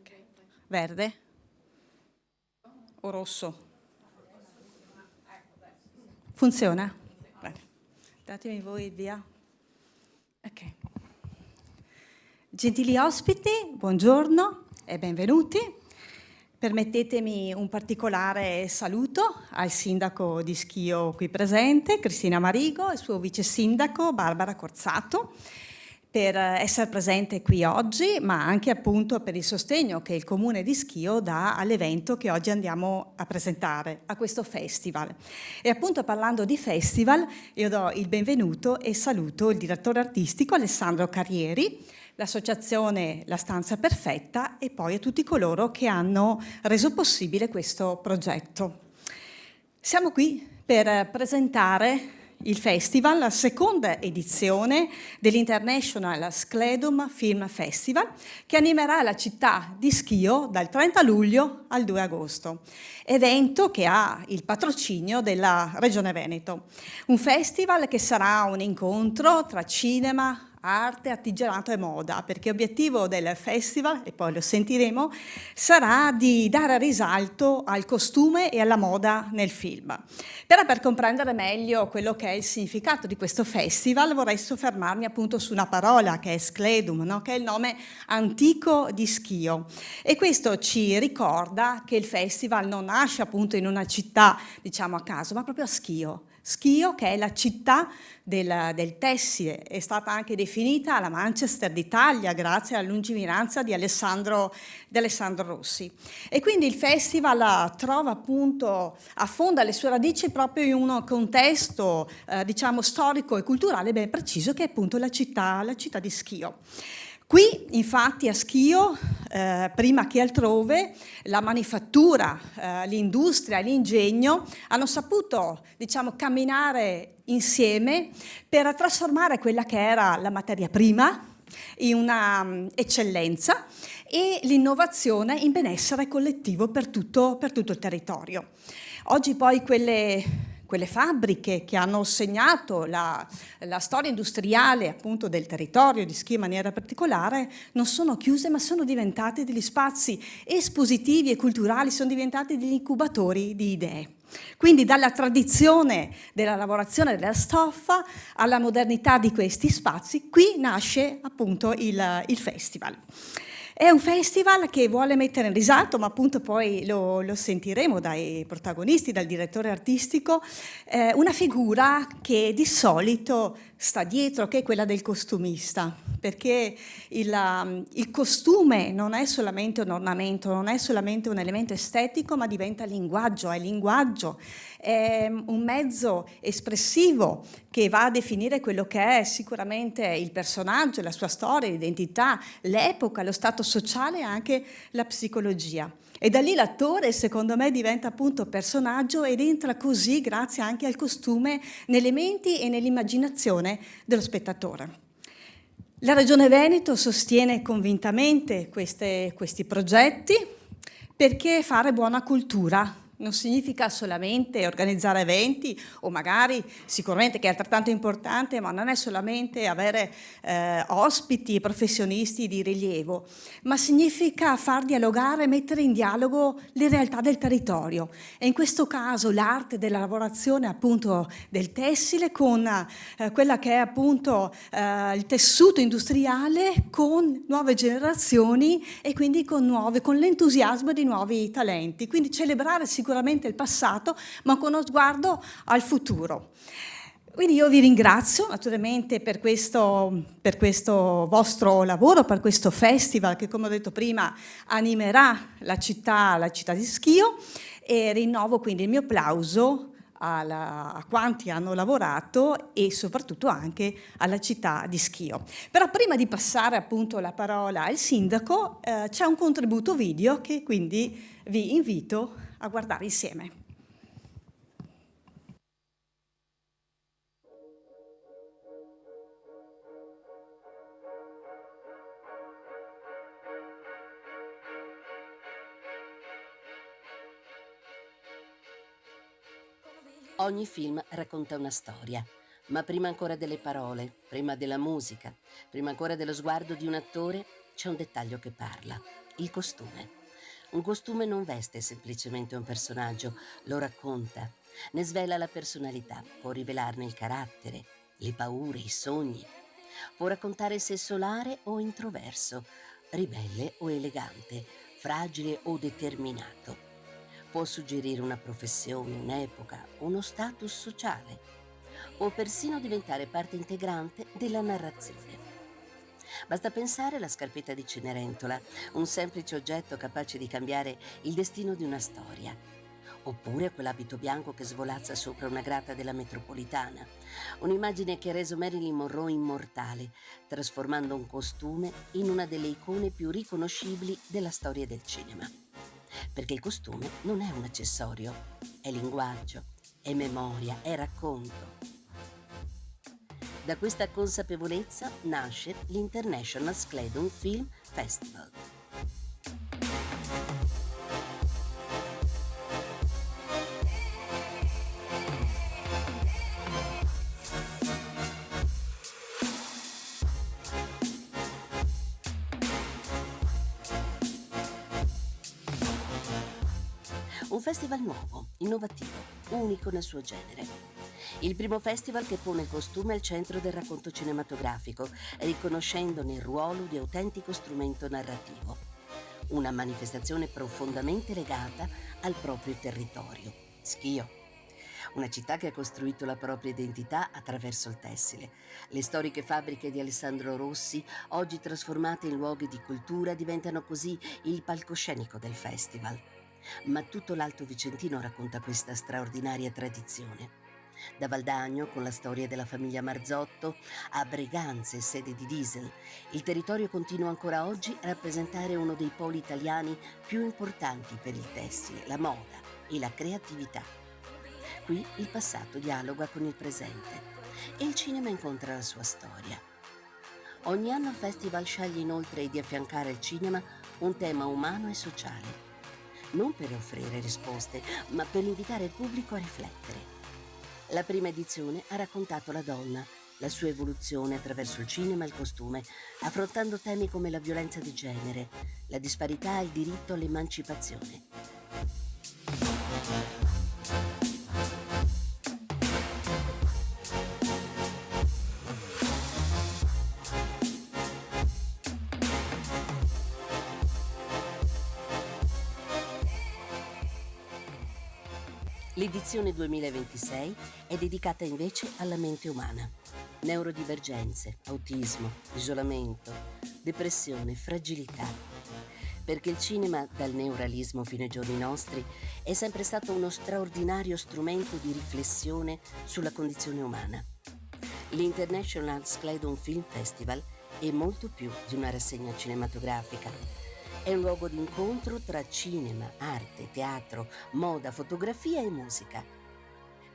Ok. Verde o rosso? Funziona? Bene. Datemi voi il via. Ok. Gentili ospiti, buongiorno e benvenuti. Permettetemi un particolare saluto al sindaco di Schio qui presente, Cristina Marigo, e il suo vice sindaco Barbara Corzato, per essere presente qui oggi, ma anche appunto per il sostegno che il Comune di Schio dà all'evento che oggi andiamo a presentare, a questo festival. E appunto parlando di festival, io do il benvenuto e saluto il direttore artistico Alessandro Carrieri, l'associazione La Stanza Perfetta e poi a tutti coloro che hanno reso possibile questo progetto. Siamo qui per presentare il festival, la seconda edizione dell'International Skledum Film Festival, che animerà la città di Schio dal 30 luglio al 2 agosto, evento che ha il patrocinio della Regione Veneto. Un festival che sarà un incontro tra cinema, arte, artigianato e moda, perché obiettivo del festival, e poi lo sentiremo, sarà di dare risalto al costume e alla moda nel film. Però per comprendere meglio quello che è il significato di questo festival vorrei soffermarmi appunto su una parola che è Skledum, no? Che è il nome antico di Schio, e questo ci ricorda che il festival non nasce appunto in una città diciamo a caso, ma proprio a Schio. Schio, che è la città del tessile, è stata anche definita la Manchester d'Italia grazie alla lungimiranza di Alessandro Rossi. E quindi il festival trova appunto, affonda le sue radici proprio in un contesto diciamo storico e culturale ben preciso, che è appunto la città di Schio. Qui infatti a Schio, prima che altrove, la manifattura, l'industria e l'ingegno hanno saputo diciamo, camminare insieme per trasformare quella che era la materia prima in una eccellenza e l'innovazione in benessere collettivo per tutto il territorio. Oggi poi quelle fabbriche che hanno segnato la storia industriale appunto del territorio di Schio in maniera particolare non sono chiuse, ma sono diventate degli spazi espositivi e culturali, sono diventati degli incubatori di idee. Quindi dalla tradizione della lavorazione della stoffa alla modernità di questi spazi, qui nasce appunto il festival. È un festival che vuole mettere in risalto, ma appunto poi lo sentiremo dai protagonisti, dal direttore artistico, una figura che di solito sta dietro, che è quella del costumista, perché il costume non è solamente un ornamento, non è solamente un elemento estetico, ma diventa linguaggio, è linguaggio, è un mezzo espressivo che va a definire quello che è sicuramente il personaggio, la sua storia, l'identità, l'epoca, lo stato sociale e anche la psicologia. E da lì l'attore, secondo me, diventa appunto personaggio ed entra così, grazie anche al costume, nelle menti e nell'immaginazione dello spettatore. La Regione Veneto sostiene convintamente questi progetti perché fare buona cultura non significa solamente organizzare eventi o magari, sicuramente che è altrettanto importante, ma non è solamente avere ospiti e professionisti di rilievo, ma significa far dialogare, mettere in dialogo le realtà del territorio. E in questo caso l'arte della lavorazione appunto del tessile con quella che è appunto il tessuto industriale con nuove generazioni e quindi con l'entusiasmo di nuovi talenti. Quindi celebrare sicuramente il passato, ma con uno sguardo al futuro. Quindi io vi ringrazio naturalmente per questo vostro lavoro, per questo festival che, come ho detto prima, animerà la città di Schio, e rinnovo quindi il mio plauso a quanti hanno lavorato e soprattutto anche alla città di Schio. Però prima di passare appunto la parola al sindaco, c'è un contributo video che quindi vi invito a guardare insieme. Ogni film racconta una storia, ma prima ancora delle parole, prima della musica, prima ancora dello sguardo di un attore, c'è un dettaglio che parla, il costume. Un costume non veste semplicemente un personaggio, lo racconta, ne svela la personalità, può rivelarne il carattere, le paure, i sogni. Può raccontare se solare o introverso, ribelle o elegante, fragile o determinato. Può suggerire una professione, un'epoca, uno status sociale. Può persino diventare parte integrante della narrazione. Basta pensare alla scarpetta di Cenerentola, un semplice oggetto capace di cambiare il destino di una storia. Oppure a quell'abito bianco che svolazza sopra una grata della metropolitana. Un'immagine che ha reso Marilyn Monroe immortale, trasformando un costume in una delle icone più riconoscibili della storia del cinema. Perché il costume non è un accessorio, è linguaggio, è memoria, è racconto. Da questa consapevolezza nasce l'International Skeleton Film Festival. Un festival nuovo, innovativo, unico nel suo genere. Il primo festival che pone il costume al centro del racconto cinematografico, riconoscendone il ruolo di autentico strumento narrativo. Una manifestazione profondamente legata al proprio territorio, Schio. Una città che ha costruito la propria identità attraverso il tessile. Le storiche fabbriche di Alessandro Rossi, oggi trasformate in luoghi di cultura, diventano così il palcoscenico del festival. Ma tutto l'Alto Vicentino racconta questa straordinaria tradizione. Da Valdagno, con la storia della famiglia Marzotto, a Breganze, sede di Diesel, il territorio continua ancora oggi a rappresentare uno dei poli italiani più importanti per il tessile, la moda e la creatività. Qui il passato dialoga con il presente e il cinema incontra la sua storia. Ogni anno il festival sceglie inoltre di affiancare al cinema un tema umano e sociale. Non per offrire risposte, ma per invitare il pubblico a riflettere. La prima edizione ha raccontato la donna, la sua evoluzione attraverso il cinema e il costume, affrontando temi come la violenza di genere, la disparità e il diritto all'emancipazione. L'edizione 2026 è dedicata invece alla mente umana. Neurodivergenze, autismo, isolamento, depressione, fragilità. Perché il cinema, dal neorealismo fino ai giorni nostri, è sempre stato uno straordinario strumento di riflessione sulla condizione umana. L'International Skeleton Film Festival è molto più di una rassegna cinematografica. È un luogo di incontro tra cinema, arte, teatro, moda, fotografia e musica.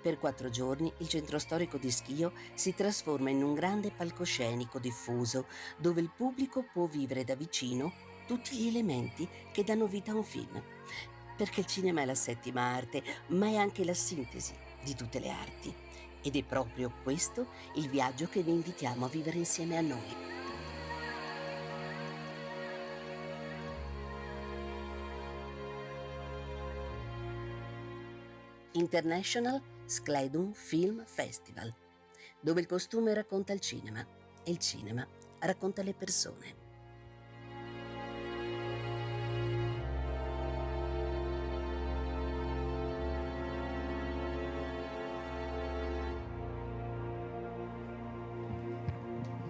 Per 4 giorni il centro storico di Schio si trasforma in un grande palcoscenico diffuso dove il pubblico può vivere da vicino tutti gli elementi che danno vita a un film. Perché il cinema è la settima arte, ma è anche la sintesi di tutte le arti. Ed è proprio questo il viaggio che vi invitiamo a vivere insieme a noi. International Skeleton Film Festival, dove il costume racconta il cinema e il cinema racconta le persone.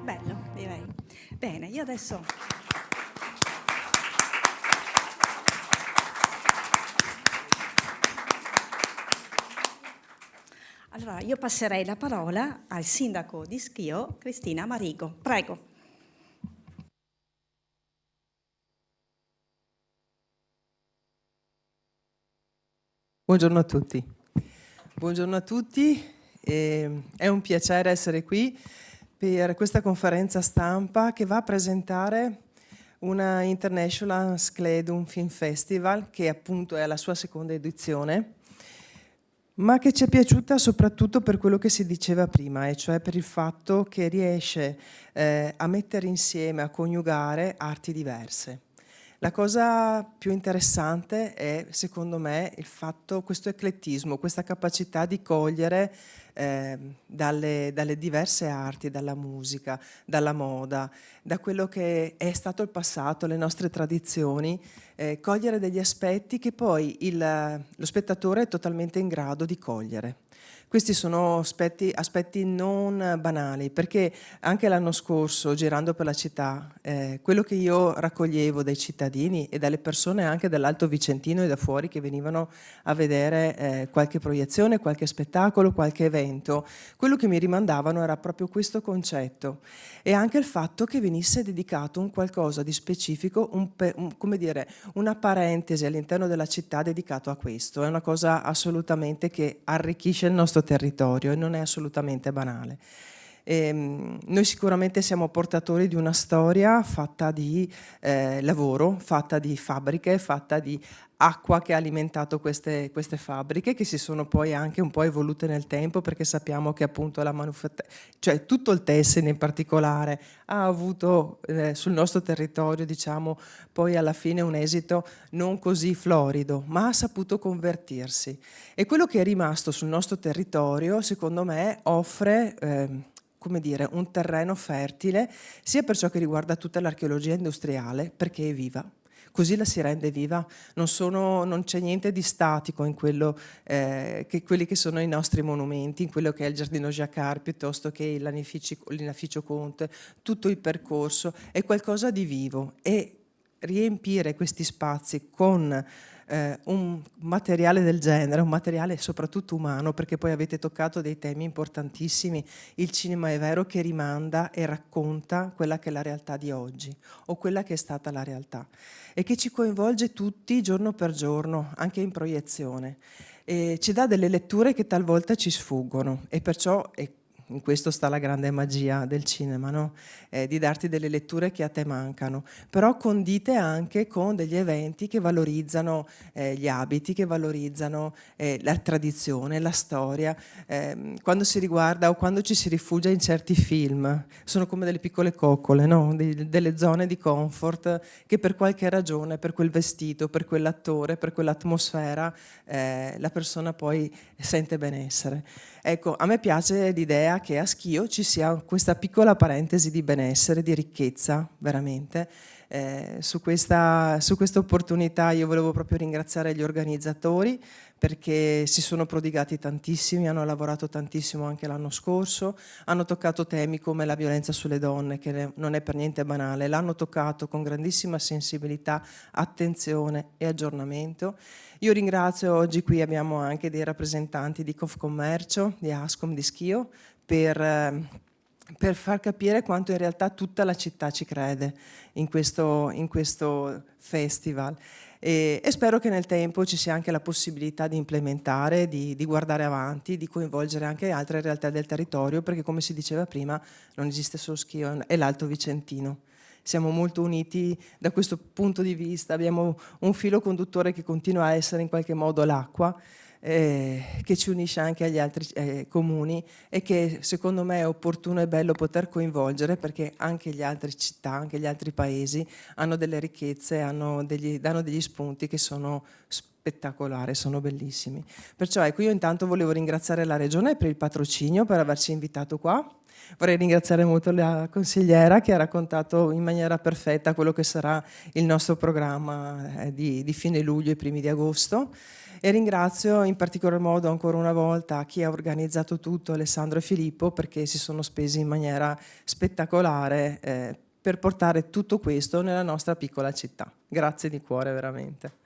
Bello, direi. Bene, io adesso... Allora, io passerei la parola al sindaco di Schio, Cristina Marigo. Prego. Buongiorno a tutti. Buongiorno a tutti. È un piacere essere qui per questa conferenza stampa che va a presentare una International Skeleton Film Festival, che appunto è alla sua seconda edizione, ma che ci è piaciuta soprattutto per quello che si diceva prima, e cioè per il fatto che riesce a mettere insieme, a coniugare arti diverse. La cosa più interessante è, secondo me, il fatto, questo eclettismo, questa capacità di cogliere dalle diverse arti, dalla musica, dalla moda, da quello che è stato il passato, le nostre tradizioni, cogliere degli aspetti che poi lo spettatore è totalmente in grado di cogliere. Questi sono aspetti non banali, perché anche l'anno scorso, girando per la città, quello che io raccoglievo dai cittadini e dalle persone anche dall'Alto Vicentino e da fuori che venivano a vedere qualche proiezione, qualche spettacolo, qualche evento, quello che mi rimandavano era proprio questo concetto e anche il fatto che venisse dedicato un qualcosa di specifico, come dire, una parentesi all'interno della città dedicato a questo. È una cosa assolutamente che arricchisce il nostro territorio e non è assolutamente banale. Noi sicuramente siamo portatori di una storia fatta di lavoro, fatta di fabbriche, fatta di acqua che ha alimentato queste fabbriche, che si sono poi anche un po' evolute nel tempo, perché sappiamo che appunto la manifattura, cioè tutto il tessile in particolare, ha avuto sul nostro territorio, diciamo, poi alla fine un esito non così florido, ma ha saputo convertirsi. E quello che è rimasto sul nostro territorio, secondo me, offre come dire, un terreno fertile, sia per ciò che riguarda tutta l'archeologia industriale, perché è viva. Così la si rende viva, non c'è niente di statico in quello, quelli che sono i nostri monumenti, in quello che è il Giardino Jacquard, piuttosto che l'Inaficio Conte, tutto il percorso, è qualcosa di vivo e riempire questi spazi con un materiale del genere, un materiale soprattutto umano, perché poi avete toccato dei temi importantissimi. Il cinema è vero che rimanda e racconta quella che è la realtà di oggi o quella che è stata la realtà e che ci coinvolge tutti giorno per giorno, anche in proiezione. E ci dà delle letture che talvolta ci sfuggono e perciò in questo sta la grande magia del cinema, no? Di darti delle letture che a te mancano, però condite anche con degli eventi che valorizzano gli abiti, che valorizzano la tradizione, la storia. Quando si riguarda o quando ci si rifugia in certi film, sono come delle piccole coccole, no? Delle zone di comfort che per qualche ragione, per quel vestito, per quell'attore, per quell'atmosfera, la persona poi sente benessere. Ecco, a me piace l'idea che a Schio ci sia questa piccola parentesi di benessere, di ricchezza, veramente. Su questa opportunità io volevo proprio ringraziare gli organizzatori perché si sono prodigati tantissimi, hanno lavorato tantissimo anche l'anno scorso, hanno toccato temi come la violenza sulle donne, che non è per niente banale, l'hanno toccato con grandissima sensibilità, attenzione e aggiornamento. Io ringrazio, oggi qui abbiamo anche dei rappresentanti di Confcommercio, di Ascom, di Schio, per far capire quanto in realtà tutta la città ci crede in questo festival e spero che nel tempo ci sia anche la possibilità di implementare, di guardare avanti, di coinvolgere anche altre realtà del territorio, perché come si diceva prima non esiste solo Schio e l'Alto Vicentino. Siamo molto uniti da questo punto di vista, abbiamo un filo conduttore che continua a essere in qualche modo l'acqua, che ci unisce anche agli altri comuni e che secondo me è opportuno e bello poter coinvolgere, perché anche le altre città, anche gli altri paesi hanno delle ricchezze, danno degli spunti che sono spettacolari, sono bellissimi. Perciò ecco, io intanto volevo ringraziare la Regione per il patrocinio, per averci invitato qua. Vorrei ringraziare molto la consigliera che ha raccontato in maniera perfetta quello che sarà il nostro programma di fine luglio e primi di agosto. E ringrazio in particolar modo ancora una volta chi ha organizzato tutto, Alessandro e Filippo, perché si sono spesi in maniera spettacolare per portare tutto questo nella nostra piccola città. Grazie di cuore, veramente.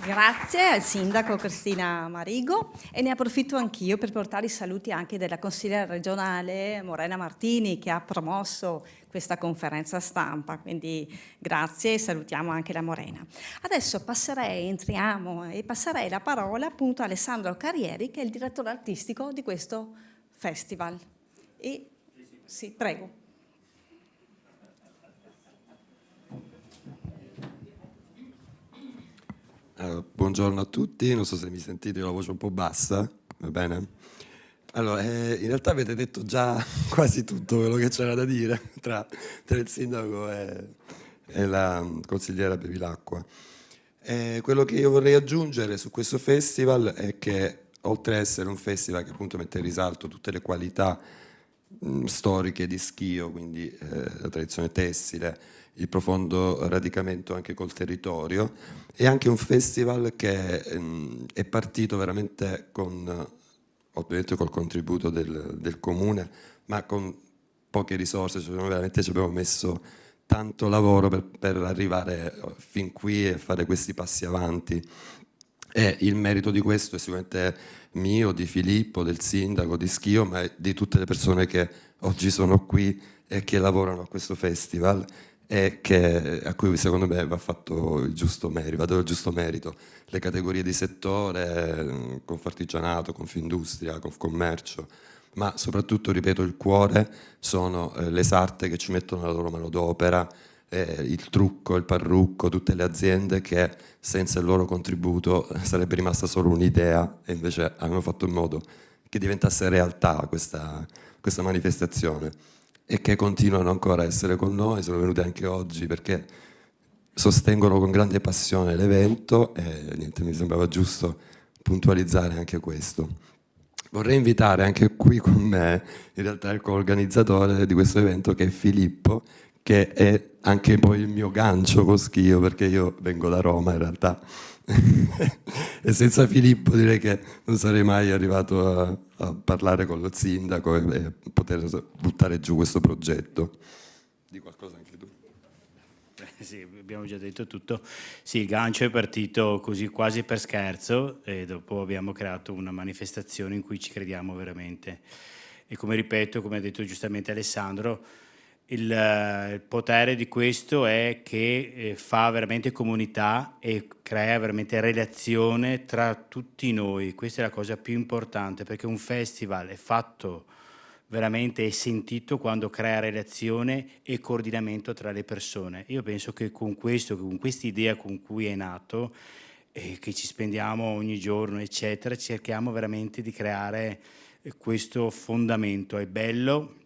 Grazie al sindaco Cristina Marigo e ne approfitto anch'io per portare i saluti anche della consigliera regionale Morena Martini che ha promosso questa conferenza stampa, quindi grazie e salutiamo anche la Morena. Adesso entriamo e passerei la parola appunto a Alessandro Carrieri che è il direttore artistico di questo festival. Sì, prego. Buongiorno a tutti, non so se mi sentite, ho la voce un po' bassa, va bene? Allora, in realtà avete detto già quasi tutto quello che c'era da dire tra il sindaco e la consigliera Bevilacqua. Quello che io vorrei aggiungere su questo festival è che, oltre a essere un festival che appunto mette in risalto tutte le qualità storiche di Schio, quindi la tradizione tessile, il profondo radicamento anche col territorio, è anche un festival che è partito veramente ovviamente col contributo del comune, ma con poche risorse, cioè noi veramente ci abbiamo messo tanto lavoro per arrivare fin qui e fare questi passi avanti. E il merito di questo è sicuramente mio, di Filippo, del sindaco, di Schio, ma di tutte le persone che oggi sono qui e che lavorano a questo festival e a cui secondo me va fatto il giusto merito, va dato il giusto merito. Le categorie di settore, Confartigianato, Confindustria, Confcommercio, ma soprattutto, ripeto, il cuore sono le sarte che ci mettono la loro manodopera, il trucco, il parrucco, tutte le aziende che senza il loro contributo sarebbe rimasta solo un'idea e invece hanno fatto in modo che diventasse realtà questa manifestazione e che continuano ancora a essere con noi, sono venuti anche oggi perché sostengono con grande passione l'evento e niente, mi sembrava giusto puntualizzare anche questo. Vorrei invitare anche qui con me, in realtà, il coorganizzatore di questo evento, che è Filippo, che è anche poi il mio gancio con Schio, perché io vengo da Roma in realtà. E senza Filippo direi che non sarei mai arrivato a parlare con lo sindaco e poter buttare giù questo progetto. Di qualcosa anche tu. Sì, abbiamo già detto tutto. Sì, il gancio è partito così quasi per scherzo e dopo abbiamo creato una manifestazione in cui ci crediamo veramente. E come ripeto, come ha detto giustamente Alessandro, il potere di questo è che fa veramente comunità e crea veramente relazione tra tutti noi. Questa è la cosa più importante, perché un festival è fatto veramente sentito quando crea relazione e coordinamento tra le persone. Io penso che con questa idea con cui è nato e che ci spendiamo ogni giorno, eccetera, cerchiamo veramente di creare questo fondamento. È bello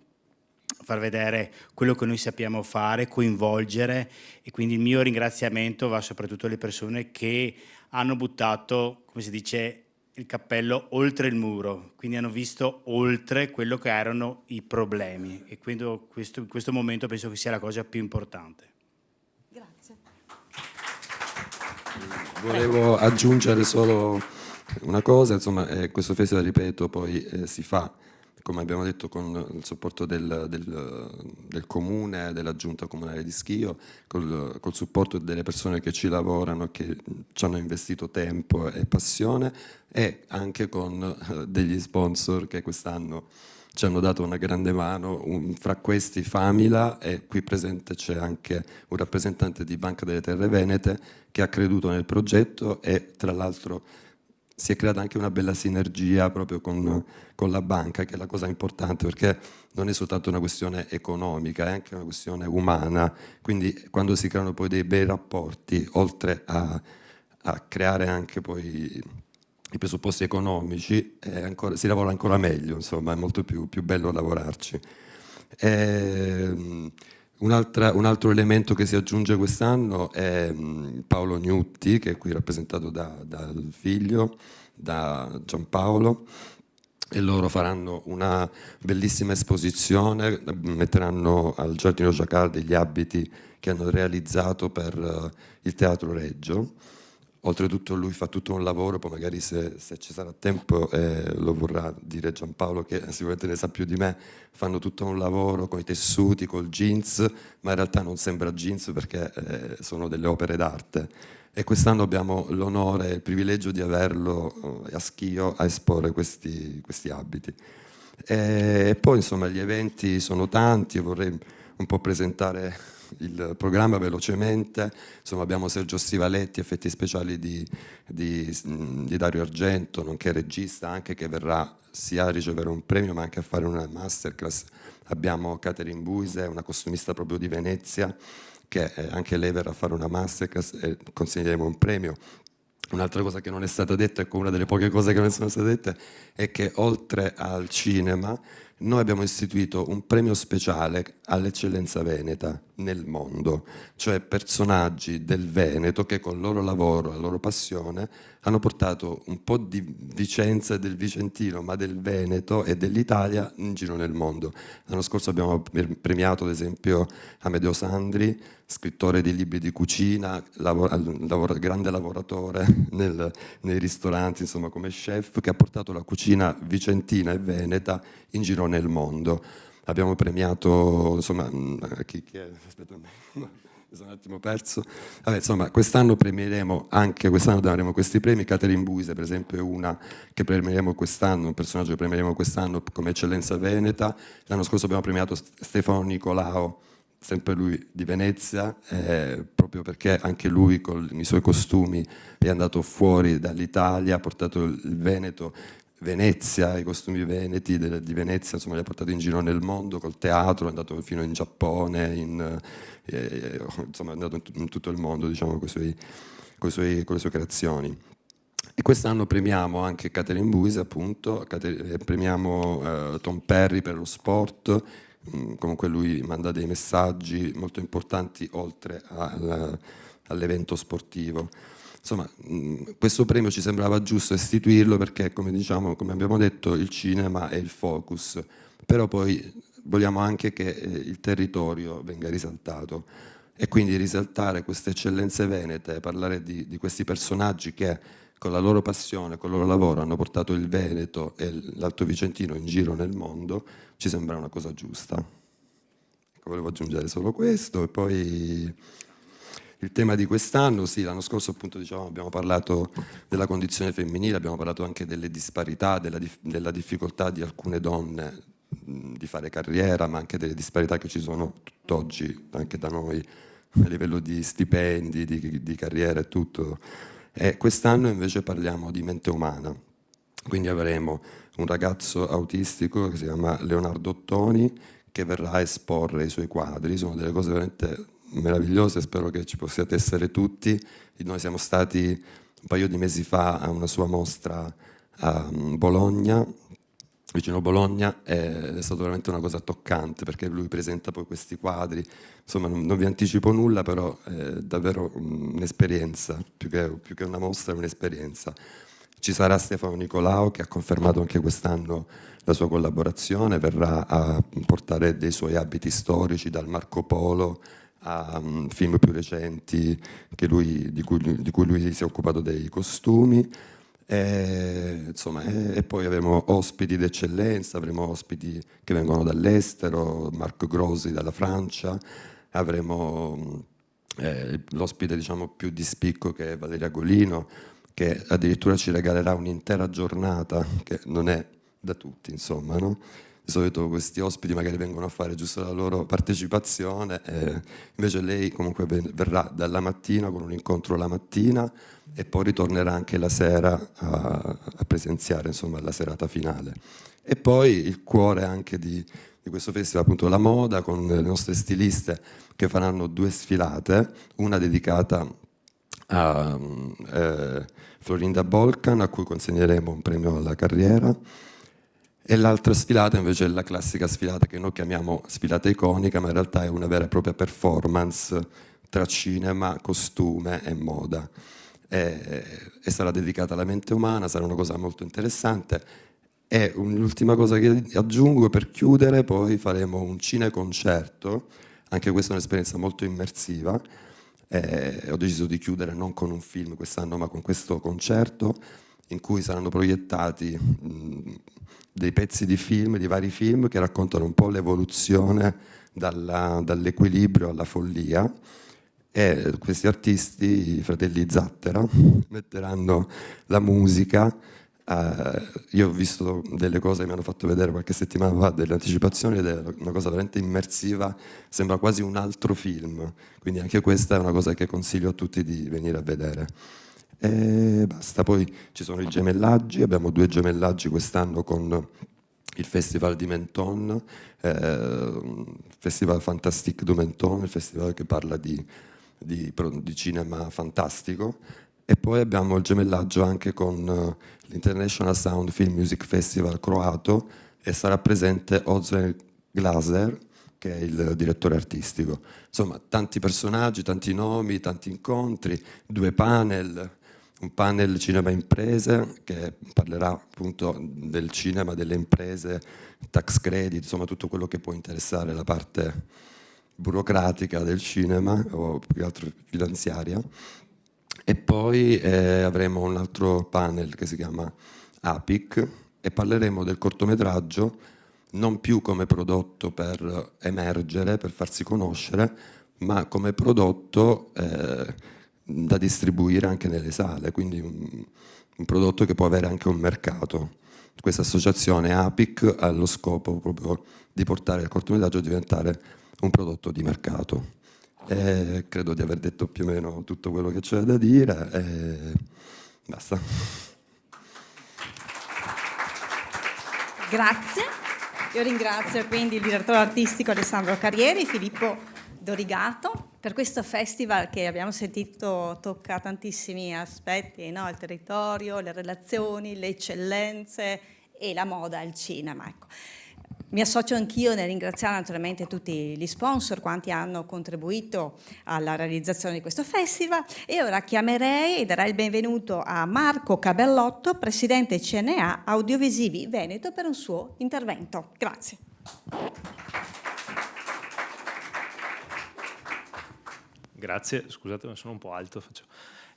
far vedere quello che noi sappiamo fare, coinvolgere, e quindi il mio ringraziamento va soprattutto alle persone che hanno buttato, come si dice, il cappello oltre il muro, quindi hanno visto oltre quello che erano i problemi, e quindi in questo momento penso che sia la cosa più importante. Grazie. Volevo aggiungere solo una cosa, insomma, questo festival, ripeto, poi si fa, come abbiamo detto, con il supporto del comune, della giunta comunale di Schio, col supporto delle persone che ci lavorano, che ci hanno investito tempo e passione, e anche con degli sponsor che quest'anno ci hanno dato una grande mano, fra questi Famila, e qui presente c'è anche un rappresentante di Banca delle Terre Venete che ha creduto nel progetto, e tra l'altro si è creata anche una bella sinergia proprio con la banca, che è la cosa importante, perché non è soltanto una questione economica, è anche una questione umana. Quindi quando si creano poi dei bei rapporti, oltre a creare anche poi i presupposti economici, si lavora ancora meglio, insomma, è molto più bello lavorarci. Un altro elemento che si aggiunge quest'anno è Paolo Gnutti, che è qui rappresentato dal figlio, da Giampaolo, e loro faranno una bellissima esposizione, metteranno al Giardino Giacardi gli abiti che hanno realizzato per il Teatro Reggio. Oltretutto lui fa tutto un lavoro, poi magari se ci sarà tempo lo vorrà dire Giampaolo, che sicuramente ne sa più di me. Fanno tutto un lavoro con i tessuti, col jeans, ma in realtà non sembra jeans perché sono delle opere d'arte. E quest'anno abbiamo l'onore e il privilegio di averlo a Schio a esporre questi abiti. E poi insomma gli eventi sono tanti, io vorrei un po' presentare il programma velocemente. Insomma, abbiamo Sergio Stivaletti, effetti speciali di Dario Argento, nonché regista, anche, che verrà sia a ricevere un premio ma anche a fare una masterclass. Abbiamo Catherine Buise, una costumista proprio di Venezia, che anche lei verrà a fare una masterclass e consegneremo un premio. Un'altra cosa che non è stata detta, ecco, una delle poche cose che non sono state dette, è che oltre al cinema noi abbiamo istituito un premio speciale all'eccellenza veneta nel mondo, cioè personaggi del Veneto che con il loro lavoro, la loro passione, hanno portato un po' di Vicenza e del Vicentino, ma del Veneto e dell'Italia in giro nel mondo. L'anno scorso abbiamo premiato, ad esempio, Amedeo Sandri, scrittore di libri di cucina, grande lavoratore nei ristoranti, insomma, come chef, che ha portato la cucina vicentina e veneta in giro nel mondo. Abbiamo premiato, insomma, chi è? Aspetta, mi sono un attimo perso. Vabbè, insomma, quest'anno daremo questi premi. Catherine Buise, per esempio, è una che premieremo quest'anno, un personaggio che premieremo quest'anno come eccellenza veneta. L'anno scorso abbiamo premiato Stefano Nicolao, sempre lui di Venezia, proprio perché anche lui con i suoi costumi è andato fuori dall'Italia, ha portato il Veneto, Venezia, i costumi veneti di Venezia, insomma li ha portati in giro nel mondo col teatro, è andato fino in Giappone, insomma è andato in tutto il mondo, diciamo, con le sue creazioni. E quest'anno premiamo anche Catherine Buise, appunto, premiamo Tom Perry per lo sport. Comunque lui manda dei messaggi molto importanti oltre all'evento sportivo. Insomma, questo premio ci sembrava giusto istituirlo perché, come abbiamo detto, il cinema è il focus, però poi vogliamo anche che il territorio venga risaltato e quindi risaltare queste eccellenze venete, parlare di questi personaggi che con la loro passione, con il loro lavoro hanno portato il Veneto e l'Alto Vicentino in giro nel mondo, ci sembra una cosa giusta. Ecco, volevo aggiungere solo questo e poi il tema di quest'anno, sì, l'anno scorso appunto abbiamo parlato della condizione femminile, abbiamo parlato anche delle disparità, della difficoltà di alcune donne di fare carriera, ma anche delle disparità che ci sono tutt'oggi anche da noi a livello di stipendi, di carriera e tutto. E quest'anno invece parliamo di mente umana, quindi avremo un ragazzo autistico che si chiama Leonardo Ottoni che verrà a esporre i suoi quadri, sono delle cose veramente meravigliose, spero che ci possiate essere tutti. Noi siamo stati un paio di mesi fa a una sua mostra a Bologna, vicino Bologna, è stato veramente una cosa toccante perché lui presenta poi questi quadri, insomma non vi anticipo nulla, però è davvero un'esperienza, più che una mostra è un'esperienza. Ci sarà Stefano Nicolao che ha confermato anche quest'anno la sua collaborazione, verrà a portare dei suoi abiti storici dal Marco Polo a film più recenti di cui lui si è occupato dei costumi. Insomma, e poi avremo ospiti d'eccellenza, avremo ospiti che vengono dall'estero, Marco Grossi dalla Francia, avremo l'ospite diciamo più di spicco che è Valeria Golino, che addirittura ci regalerà un'intera giornata che non è da tutti, insomma, no? Di solito questi ospiti magari vengono a fare giusto la loro partecipazione, invece lei comunque verrà dalla mattina con un incontro la mattina e poi ritornerà anche la sera a presenziare, insomma, la serata finale. E poi il cuore anche di questo festival, appunto la moda, con le nostre stiliste che faranno 2 sfilate, una dedicata a Florinda Bolkan, a cui consegneremo un premio alla carriera, e l'altra sfilata invece è la classica sfilata che noi chiamiamo sfilata iconica, ma in realtà è una vera e propria performance tra cinema, costume e moda. E sarà dedicata alla mente umana, sarà una cosa molto interessante. E l'ultima cosa che aggiungo per chiudere, poi faremo un cineconcerto, anche questa è un'esperienza molto immersiva. Ho deciso di chiudere non con un film quest'anno, ma con questo concerto in cui saranno proiettati dei pezzi di film, di vari film che raccontano un po' l'evoluzione dall'equilibrio alla follia, e questi artisti, i fratelli Zattera, metteranno la musica. Io ho visto delle cose che mi hanno fatto vedere qualche settimana fa, delle anticipazioni, ed è una cosa veramente immersiva, sembra quasi un altro film, quindi anche questa è una cosa che consiglio a tutti di venire a vedere. E basta, poi ci sono i gemellaggi, abbiamo 2 gemellaggi quest'anno con il Festival di Menton, il Festival Fantastique du Menton, il festival che parla di cinema fantastico, E poi abbiamo il gemellaggio anche con l'International Sound Film Music Festival croato e sarà presente Ozren Glaser, che è il direttore artistico. Insomma, tanti personaggi, tanti nomi, tanti incontri, 2 panel, un panel cinema imprese che parlerà appunto del cinema, delle imprese, tax credit, insomma tutto quello che può interessare la parte burocratica del cinema o più che altro finanziaria. E poi avremo un altro panel che si chiama APIC e parleremo del cortometraggio non più come prodotto per emergere, per farsi conoscere, ma come prodotto da distribuire anche nelle sale, quindi un prodotto che può avere anche un mercato. Questa associazione APIC ha lo scopo proprio di portare il cortometraggio a diventare un prodotto di mercato. Credo di aver detto più o meno tutto quello che c'è da dire e basta. Grazie. Io ringrazio quindi il direttore artistico Alessandro Carrieri, Filippo Dorigato, per questo festival che abbiamo sentito tocca tantissimi aspetti, no? Il territorio, le relazioni, le eccellenze e la moda, il cinema. Ecco. Mi associo anch'io nel ringraziare naturalmente tutti gli sponsor, quanti hanno contribuito alla realizzazione di questo festival, e ora chiamerei e darei il benvenuto a Marco Cabellotto, presidente CNA Audiovisivi Veneto, per un suo intervento. Grazie. Grazie, scusate, ma sono un po' alto.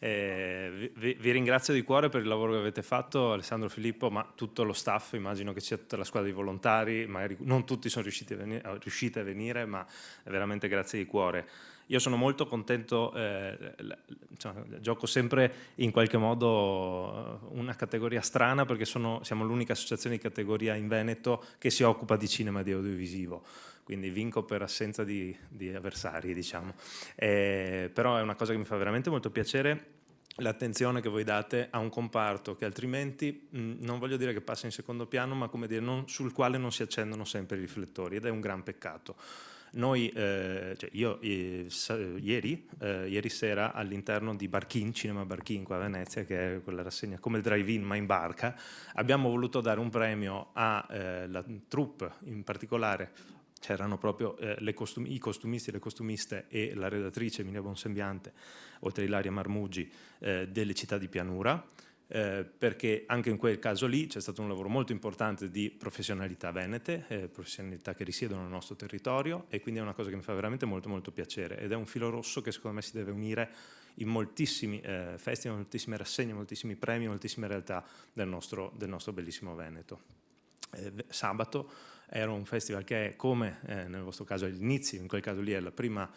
Vi ringrazio di cuore per il lavoro che avete fatto, Alessandro, Filippo, ma tutto lo staff, immagino che cia tutta la squadra di volontari, magari non tutti sono riusciti a venire, ma veramente grazie di cuore. Io sono molto contento, gioco sempre in qualche modo una categoria strana perché siamo l'unica associazione di categoria in Veneto che si occupa di cinema e di audiovisivo. Quindi vinco per assenza di avversari, diciamo. Però è una cosa che mi fa veramente molto piacere, l'attenzione che voi date a un comparto che altrimenti, non voglio dire che passa in secondo piano, ma come dire, sul quale non si accendono sempre i riflettori, ed è un gran peccato. Noi, ieri sera all'interno di Barchin, Cinema Barchin qua a Venezia, che è quella rassegna come il drive-in ma in barca, abbiamo voluto dare un premio alla troupe, in particolare c'erano proprio i costumisti e le costumiste e la redattrice Emilia Bonsembiante, oltre a Ilaria Marmuggi, delle Città di Pianura, perché anche in quel caso lì c'è stato un lavoro molto importante di professionalità venete, professionalità che risiedono nel nostro territorio, e quindi è una cosa che mi fa veramente molto molto piacere, ed è un filo rosso che secondo me si deve unire in moltissimi festival, moltissime rassegne, moltissimi premi, moltissime realtà del nostro bellissimo Veneto. Sabato era un festival che è come nel vostro caso all'inizio, in quel caso lì è alla prima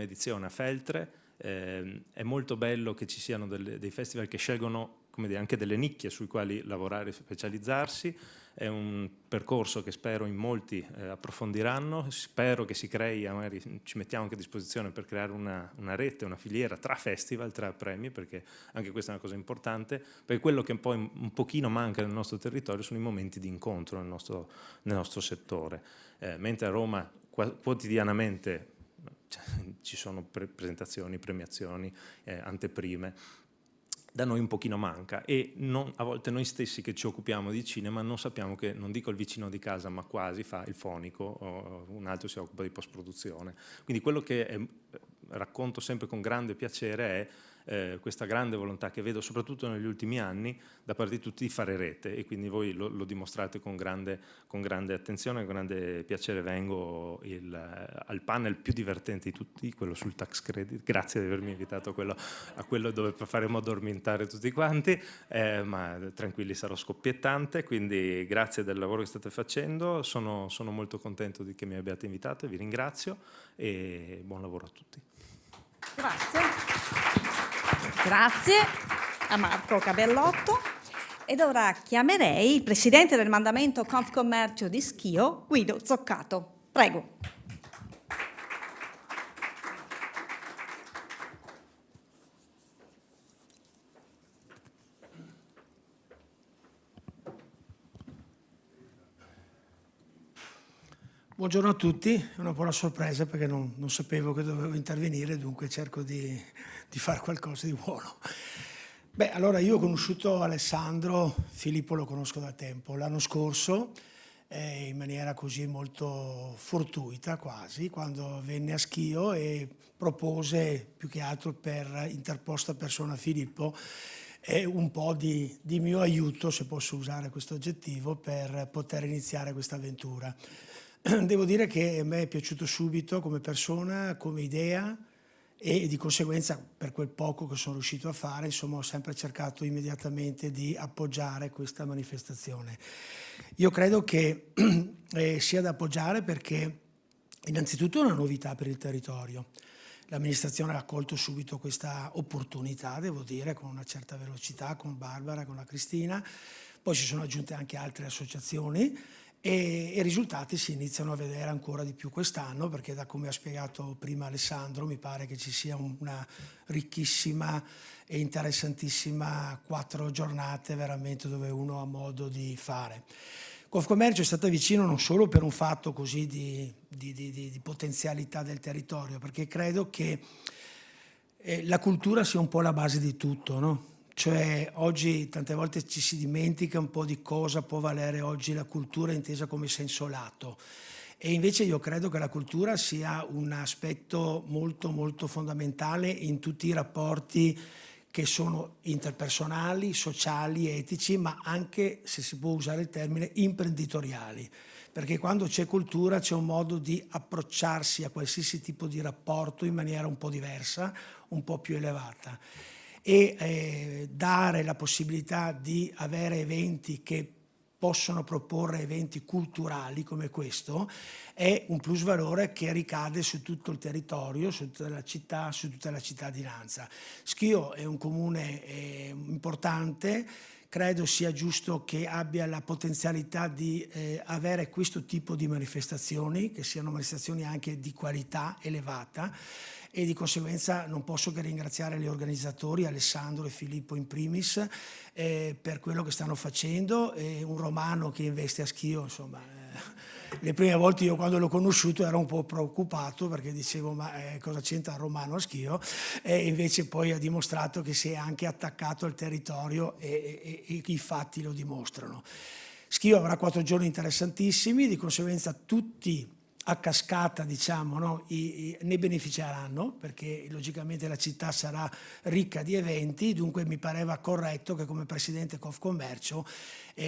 edizione a Feltre. È molto bello che ci siano dei festival che scelgono, come dire, anche delle nicchie sui quali lavorare e specializzarsi. È un percorso che spero in molti approfondiranno, spero che si crei, magari ci mettiamo anche a disposizione per creare una rete, una filiera tra festival, tra premi, perché anche questa è una cosa importante, perché quello che poi un pochino manca nel nostro territorio sono i momenti di incontro nel nostro settore. Mentre a Roma quotidianamente ci sono presentazioni, premiazioni, anteprime, da noi un pochino manca, e a volte noi stessi che ci occupiamo di cinema non sappiamo che, non dico il vicino di casa, ma quasi fa il fonico, o un altro si occupa di post-produzione. Quindi quello che racconto sempre con grande piacere è questa grande volontà che vedo soprattutto negli ultimi anni da parte di tutti di fare rete, e quindi voi lo dimostrate con grande attenzione, con grande piacere. Vengo al panel più divertente di tutti, quello sul tax credit, grazie di avermi invitato a quello dove faremo addormentare tutti quanti, ma tranquilli, sarò scoppiettante, quindi grazie del lavoro che state facendo, sono molto contento che mi abbiate invitato e vi ringrazio, e buon lavoro a tutti. Grazie a Marco Cabellotto. Ed ora chiamerei il presidente del mandamento Confcommercio di Schio, Guido Zoccato. Prego. Buongiorno a tutti, è una buona sorpresa perché non sapevo che dovevo intervenire, dunque cerco di fare qualcosa di buono. Beh, allora io ho conosciuto Alessandro, Filippo lo conosco da tempo, l'anno scorso, in maniera così molto fortuita quasi, quando venne a Schio e propose, più che altro per interposta persona Filippo, un po' di mio aiuto, se posso usare questo aggettivo, per poter iniziare questa avventura. Devo dire che a me è piaciuto subito come persona, come idea e di conseguenza per quel poco che sono riuscito a fare, insomma, ho sempre cercato immediatamente di appoggiare questa manifestazione. Io credo che sia da appoggiare perché innanzitutto è una novità per il territorio. L'amministrazione ha accolto subito questa opportunità, devo dire, con una certa velocità, con Barbara, con la Cristina, poi si sono aggiunte anche altre associazioni e i risultati si iniziano a vedere ancora di più quest'anno, perché da come ha spiegato prima Alessandro mi pare che ci sia una ricchissima e interessantissima 4 giornate veramente dove uno ha modo di fare. Confcommercio è stata vicino non solo per un fatto così di potenzialità del territorio, perché credo che la cultura sia un po' la base di tutto, no? Cioè oggi tante volte ci si dimentica un po' di cosa può valere oggi la cultura intesa come senso lato. E invece io credo che la cultura sia un aspetto molto molto fondamentale in tutti i rapporti che sono interpersonali, sociali, etici, ma anche, se si può usare il termine, imprenditoriali. Perché quando c'è cultura c'è un modo di approcciarsi a qualsiasi tipo di rapporto in maniera un po' diversa, un po' più elevata. E dare la possibilità di avere eventi che possono proporre eventi culturali come questo è un plus valore che ricade su tutto il territorio, su tutta la cittadinanza. Schio è un comune importante, credo sia giusto che abbia la potenzialità di avere questo tipo di manifestazioni, che siano manifestazioni anche di qualità elevata, e di conseguenza non posso che ringraziare gli organizzatori, Alessandro e Filippo in primis, per quello che stanno facendo. Un romano che investe a Schio, insomma, le prime volte io quando l'ho conosciuto ero un po' preoccupato perché dicevo ma cosa c'entra il romano a Schio, e invece poi ha dimostrato che si è anche attaccato al territorio e i fatti lo dimostrano. Schio avrà 4 giorni interessantissimi, di conseguenza tutti a cascata, diciamo, no? Ne beneficeranno, perché logicamente la città sarà ricca di eventi, dunque mi pareva corretto che come presidente Confcommercio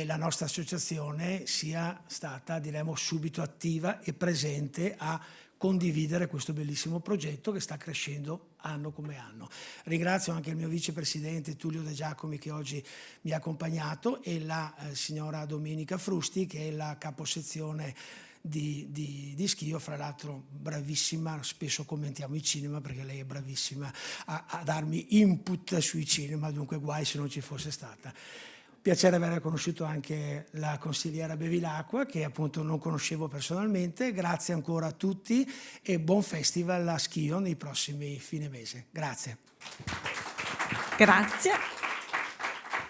la nostra associazione sia stata, diremo, subito attiva e presente a condividere questo bellissimo progetto che sta crescendo anno come anno. Ringrazio anche il mio vicepresidente Tullio De Giacomi che oggi mi ha accompagnato e la signora Domenica Frusti che è la caposezione di Schio, fra l'altro bravissima, spesso commentiamo i cinema perché lei è bravissima a darmi input sui cinema, dunque guai se non ci fosse stata. Piacere aver conosciuto anche la consigliera Bevilacqua che appunto non conoscevo personalmente. Grazie ancora a tutti e buon festival a Schio nei prossimi fine mese. Grazie. Grazie.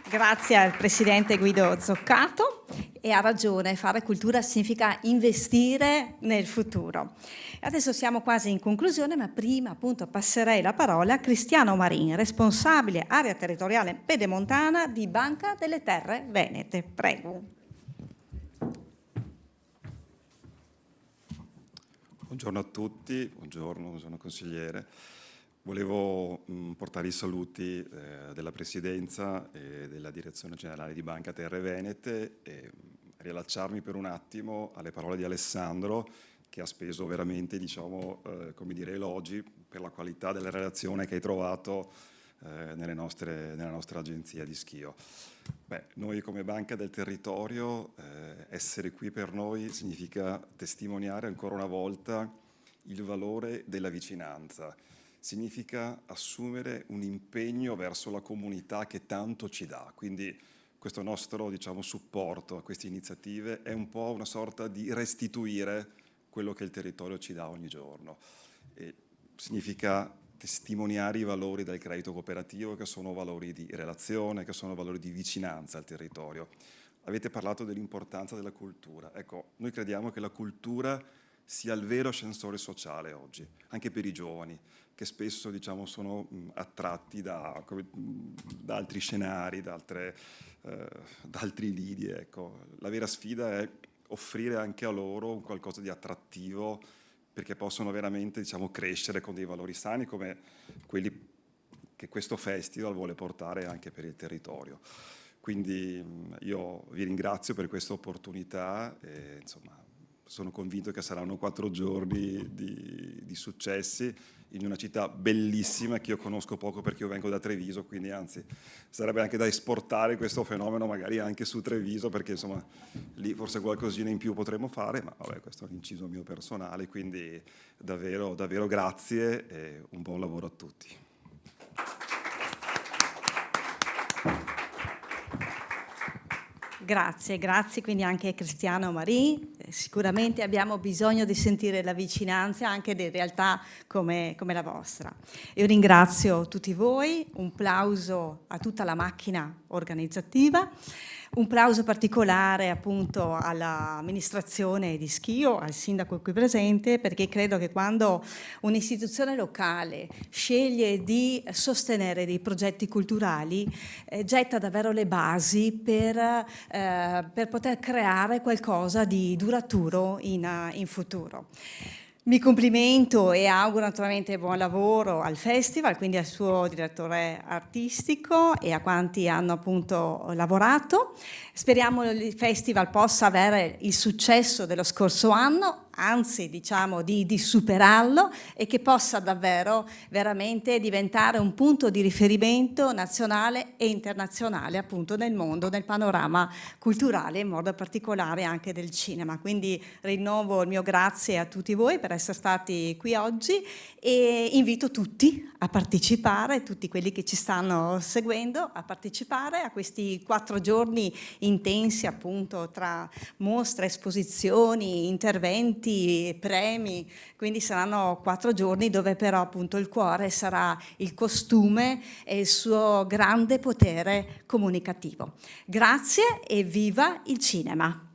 Grazie al presidente Guido Zoccato e ha ragione, fare cultura significa investire nel futuro. Adesso siamo quasi in conclusione, ma prima appunto passerei la parola a Cristiano Marin, responsabile area territoriale pedemontana di Banca delle Terre Venete. Prego. Buongiorno a tutti, buongiorno consigliere. Volevo portare i saluti della Presidenza e della Direzione Generale di Banca Terre Venete e riallacciarmi per un attimo alle parole di Alessandro che ha speso veramente, diciamo, come dire, elogi per la qualità della relazione che hai trovato nella nostra agenzia di Schio. Beh, noi come Banca del Territorio essere qui per noi significa testimoniare ancora una volta il valore della vicinanza. Significa assumere un impegno verso la comunità che tanto ci dà, quindi questo nostro, diciamo, supporto a queste iniziative è un po' una sorta di restituire quello che il territorio ci dà ogni giorno. E significa testimoniare i valori del credito cooperativo che sono valori di relazione, che sono valori di vicinanza al territorio. Avete parlato dell'importanza della cultura. Ecco, noi crediamo che la cultura sia il vero ascensore sociale oggi, anche per i giovani, che spesso diciamo, sono attratti da altri scenari, da altri lidi. Ecco. La vera sfida è offrire anche a loro un qualcosa di attrattivo, perché possono veramente diciamo, crescere con dei valori sani come quelli che questo festival vuole portare anche per il territorio. Quindi io vi ringrazio per questa opportunità e insomma, sono convinto che saranno 4 giorni di successi in una città bellissima che io conosco poco perché io vengo da Treviso, quindi anzi sarebbe anche da esportare questo fenomeno magari anche su Treviso, perché insomma lì forse qualcosina in più potremmo fare, ma vabbè, questo è un inciso mio personale, quindi davvero, davvero grazie e un buon lavoro a tutti. Grazie, grazie quindi anche a Cristiano Marie. Sicuramente abbiamo bisogno di sentire la vicinanza anche di realtà come la vostra. Io ringrazio tutti voi, un plauso a tutta la macchina organizzativa, un plauso particolare appunto all'amministrazione di Schio, al sindaco qui presente, perché credo che quando un'istituzione locale sceglie di sostenere dei progetti culturali getta davvero le basi per poter creare qualcosa di duraturo in futuro. Mi complimento e auguro naturalmente buon lavoro al festival, quindi al suo direttore artistico e a quanti hanno appunto lavorato. Speriamo che il festival possa avere il successo dello scorso anno, anzi diciamo di superarlo, e che possa davvero veramente diventare un punto di riferimento nazionale e internazionale appunto nel mondo, nel panorama culturale, in modo particolare anche del cinema. Quindi rinnovo il mio grazie a tutti voi per essere stati qui oggi e invito tutti a partecipare, tutti quelli che ci stanno seguendo, a partecipare a questi 4 giorni intensi appunto tra mostre, esposizioni, interventi, premi, quindi saranno 4 giorni dove però appunto il cuore sarà il costume e il suo grande potere comunicativo. Grazie e viva il cinema!